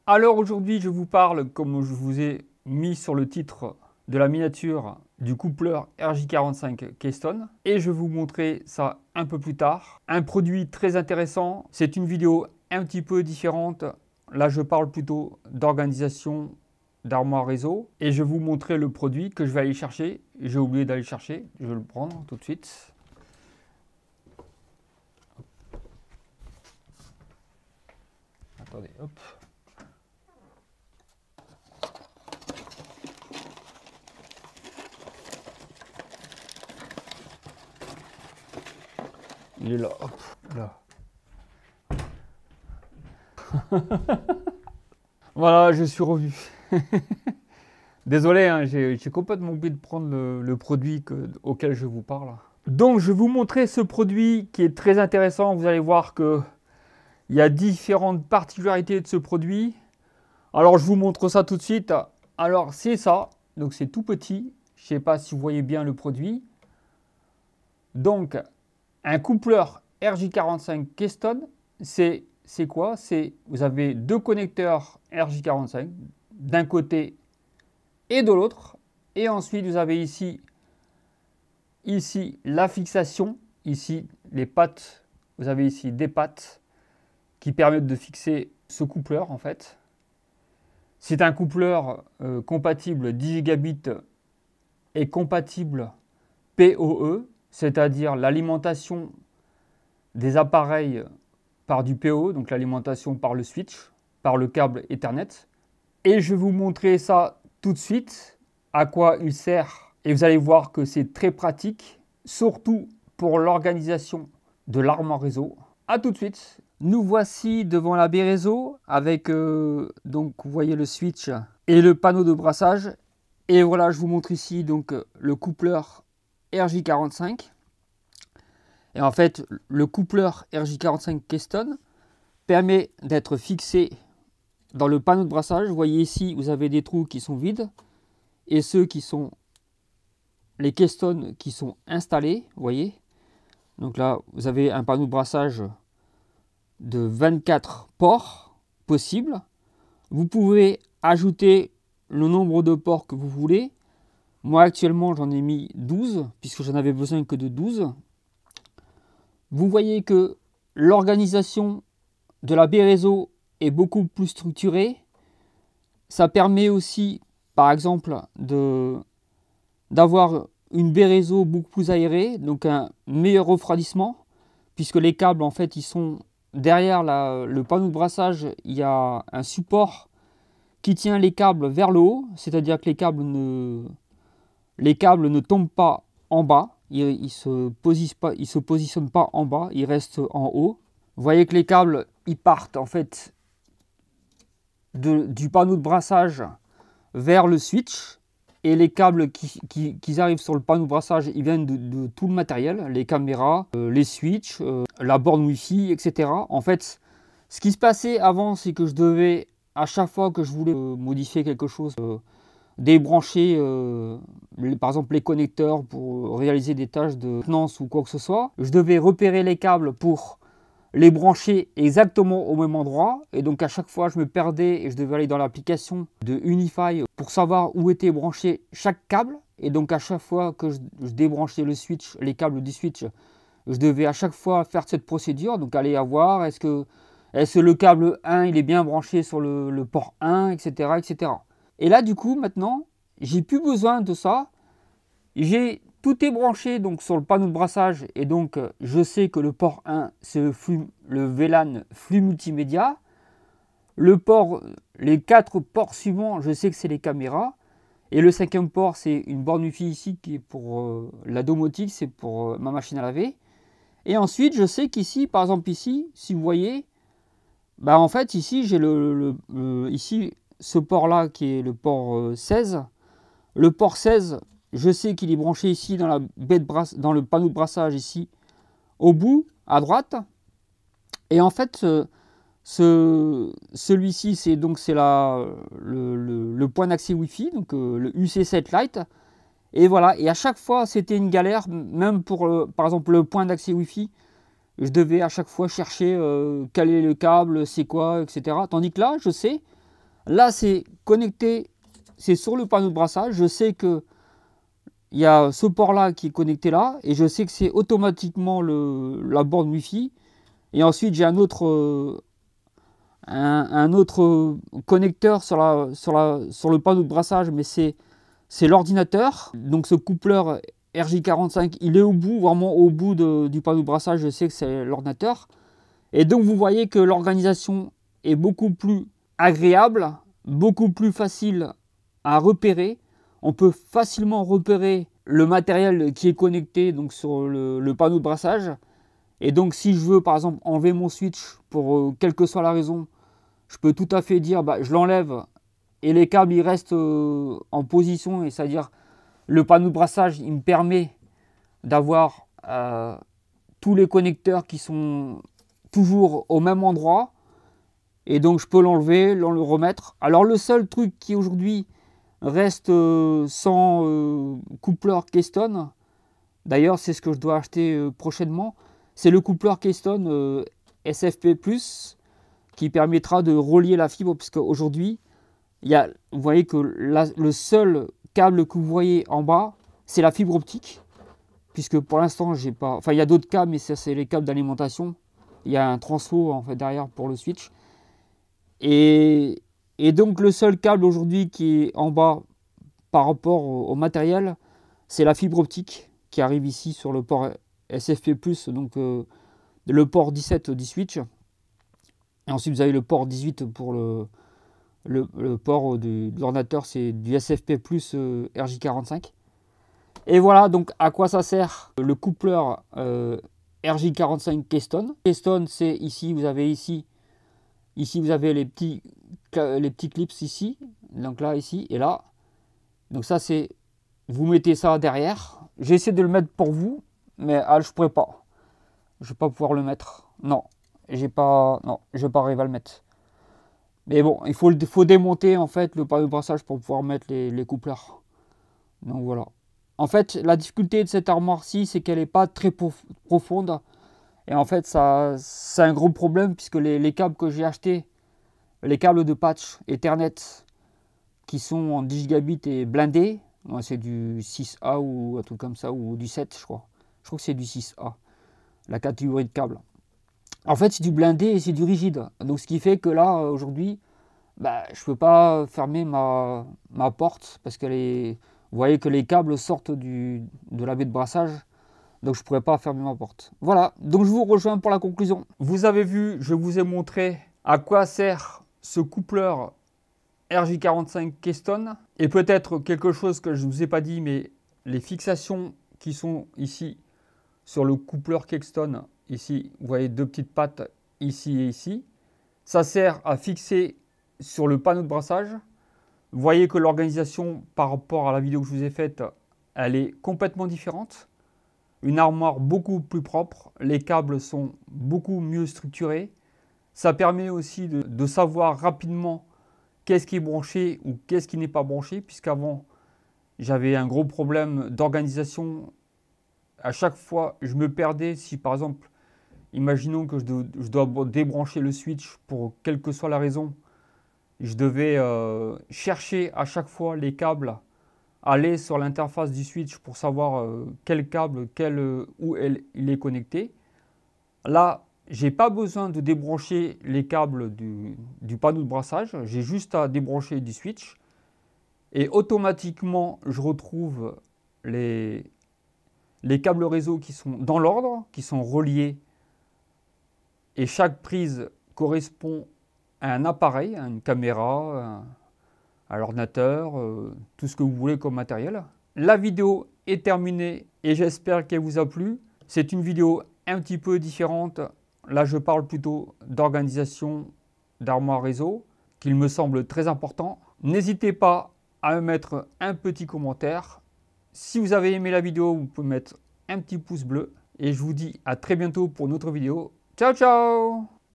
Alors aujourd'hui, je vous parle, comme je vous ai mis sur le titre de la miniature, du coupleur RJ45 Keystone. Et je vais vous montrer ça un peu plus tard. Un produit très intéressant. C'est une vidéo un petit peu différente. Là, je parle plutôt d'organisation d'armoire réseau. Et je vais vous montrer le produit que je vais aller chercher. J'ai oublié d'aller chercher. Je vais le prendre tout de suite. Attendez, hop. Il est là, hop, là. Voilà, je suis revenu. Désolé, hein, j'ai complètement oublié de prendre le produit auquel je vous parle. Donc, je vais vous montrer ce produit qui est très intéressant. Vous allez voir qu'il y a différentes particularités de ce produit. Alors, je vous montre ça tout de suite. Alors, c'est ça. Donc, c'est tout petit. Je ne sais pas si vous voyez bien le produit. Donc, un coupleur RJ45 Keystone, c'est quoi? Vous avez deux connecteurs RJ45 d'un côté et de l'autre. Et ensuite, vous avez ici la fixation. Ici, les pattes. Vous avez ici des pattes qui permettent de fixer ce coupleur en fait. C'est un coupleur compatible 10 gigabits et compatible PoE, c'est-à-dire l'alimentation des appareils par du PoE, donc l'alimentation par le switch, par le câble Ethernet. Et je vais vous montrer ça tout de suite, à quoi il sert. Et vous allez voir que c'est très pratique, surtout pour l'organisation de l'armoire réseau. A tout de suite. Nous voici devant la baie réseau avec, donc vous voyez le switch et le panneau de brassage. Et voilà, je vous montre ici donc le coupleur RJ45. Et en fait, le coupleur RJ45 Keystone permet d'être fixé dans le panneau de brassage. Vous voyez ici, vous avez des trous qui sont vides et ceux qui sont les Keystone qui sont installés. Vous voyez. Donc là, vous avez un panneau de brassage de 24 ports possibles. Vous pouvez ajouter le nombre de ports que vous voulez. Moi, actuellement, j'en ai mis 12 puisque j'en avais besoin que de 12. Vous voyez que l'organisation de la baie réseau est beaucoup plus structurée. Ça permet aussi, par exemple, d'avoir une baie réseau beaucoup plus aérée, donc un meilleur refroidissement, puisque les câbles, en fait, ils sont derrière le panneau de brassage. Il y a un support qui tient les câbles vers le haut, c'est-à-dire que les câbles ne tombent pas en bas. Ils ne se positionnent pas en bas, ils restent en haut. Vous voyez que les câbles, ils partent en fait du panneau de brassage vers le switch. Et les câbles qui arrivent sur le panneau de brassage, ils viennent de tout le matériel, les caméras, les switches, la borne Wi-Fi, etc. En fait, ce qui se passait avant, c'est que je devais, à chaque fois que je voulais modifier quelque chose, débrancher par exemple les connecteurs pour réaliser des tâches de maintenance ou quoi que ce soit. Je devais repérer les câbles pour les brancher exactement au même endroit, et donc à chaque fois je me perdais et je devais aller dans l'application de Unify pour savoir où était branché chaque câble. Et donc à chaque fois que je débranchais le switch, les câbles du switch, je devais à chaque fois faire cette procédure, donc aller voir est-ce que le câble 1 il est bien branché sur le port 1, etc., etc. Et là, du coup, maintenant, j'ai plus besoin de ça. Tout est branché donc sur le panneau de brassage, et donc je sais que le port 1, c'est le VLAN flux multimédia. Les 4 ports suivants, je sais que c'est les caméras. Et le 5e port, c'est une borne Wi-Fi ici qui est pour la domotique, c'est pour ma machine à laver. Et ensuite, je sais qu'ici, par exemple ici, si vous voyez, bah en fait ici j'ai ici ce port là qui est le port 16. Le port 16, je sais qu'il est branché ici dans dans le panneau de brassage ici au bout à droite. Et en fait celui-ci c'est le point d'accès Wi-Fi, donc le UC7 Lite. Et voilà, et à chaque fois c'était une galère, même pour par exemple le point d'accès Wi-Fi. Je devais à chaque fois chercher quel est le câble, c'est quoi, etc. Tandis que là, je sais, Là, c'est connecté, c'est sur le panneau de brassage. Je sais que il y a ce port-là qui est connecté là, et je sais que c'est automatiquement la borne Wi-Fi. Et ensuite, j'ai un autre connecteur sur le panneau de brassage, mais c'est l'ordinateur. Donc ce coupleur RJ45, il est au bout, vraiment au bout du panneau de brassage, je sais que c'est l'ordinateur. Et donc vous voyez que l'organisation est beaucoup plus agréable, beaucoup plus facile à repérer. On peut facilement repérer le matériel qui est connecté donc sur le panneau de brassage. Et donc si je veux par exemple enlever mon switch pour quelle que soit la raison, je peux tout à fait dire je l'enlève et les câbles ils restent en position, et c'est-à-dire le panneau de brassage il me permet d'avoir tous les connecteurs qui sont toujours au même endroit, et donc je peux l'enlever, le remettre. Alors le seul truc qui aujourd'hui reste sans coupleur Keystone, d'ailleurs c'est ce que je dois acheter prochainement, c'est le coupleur Keystone SFP+, qui permettra de relier la fibre, puisque aujourd'hui, vous voyez que le seul câble que vous voyez en bas, c'est la fibre optique, puisque pour l'instant, j'ai pas... Enfin, il y a d'autres câbles, mais ça, c'est les câbles d'alimentation. Il y a un transfo, en fait, derrière pour le switch. Et donc, le seul câble aujourd'hui qui est en bas par rapport au matériel, c'est la fibre optique qui arrive ici sur le port SFP+, donc le port 17 du switch. Et ensuite, vous avez le port 18 pour le port de l'ordinateur, c'est du SFP+, RJ45. Et voilà donc à quoi ça sert le coupleur RJ45 Keystone. Keystone, c'est ici, vous avez vous avez les petits clips ici, donc là, ici et là. Donc ça, c'est, vous mettez ça derrière. J'ai essayé de le mettre pour vous, mais je pourrais pas. Je vais pas pouvoir le mettre. Non. Je vais pas arriver à le mettre. Mais bon, il faut démonter en fait le panneau de brassage pour pouvoir mettre les coupleurs. Donc voilà. En fait, la difficulté de cette armoire-ci, c'est qu'elle n'est pas très profonde. Et en fait, c'est un gros problème, puisque les câbles que j'ai achetés, les câbles de patch Ethernet qui sont en 10 gigabits et blindés, c'est du 6A ou un truc comme ça, ou du 7 je crois. Je crois que c'est du 6A, la catégorie de câbles. En fait, c'est du blindé et c'est du rigide. Donc, ce qui fait que là, aujourd'hui, je ne peux pas fermer ma porte, parce qu'elle est... Vous voyez que les câbles sortent de la baie de brassage. Donc, je ne pourrais pas fermer ma porte. Voilà. Donc, je vous rejoins pour la conclusion. Vous avez vu, je vous ai montré à quoi sert ce coupleur RJ45 Keystone. Et peut-être quelque chose que je ne vous ai pas dit, mais les fixations qui sont ici sur le coupleur Keystone, ici, vous voyez deux petites pattes ici et ici. Ça sert à fixer sur le panneau de brassage. Vous voyez que l'organisation par rapport à la vidéo que je vous ai faite, elle est complètement différente. Une armoire beaucoup plus propre. Les câbles sont beaucoup mieux structurés. Ça permet aussi de savoir rapidement qu'est-ce qui est branché ou qu'est-ce qui n'est pas branché, puisqu'avant, j'avais un gros problème d'organisation. À chaque fois, je me perdais si, par exemple, imaginons que je dois débrancher le switch pour quelle que soit la raison. Je devais chercher à chaque fois les câbles, aller sur l'interface du switch pour savoir quel câble, où il est connecté. Là, je n'ai pas besoin de débrancher les câbles du panneau de brassage. J'ai juste à débrancher du switch. Et automatiquement, je retrouve les câbles réseau qui sont dans l'ordre, qui sont reliés. Et chaque prise correspond à un appareil, à une caméra, à l'ordinateur, tout ce que vous voulez comme matériel. La vidéo est terminée et j'espère qu'elle vous a plu. C'est une vidéo un petit peu différente. Là, je parle plutôt d'organisation d'armoire réseau, qu'il me semble très important. N'hésitez pas à me mettre un petit commentaire. Si vous avez aimé la vidéo, vous pouvez mettre un petit pouce bleu. Et je vous dis à très bientôt pour une autre vidéo. Ciao, ciao!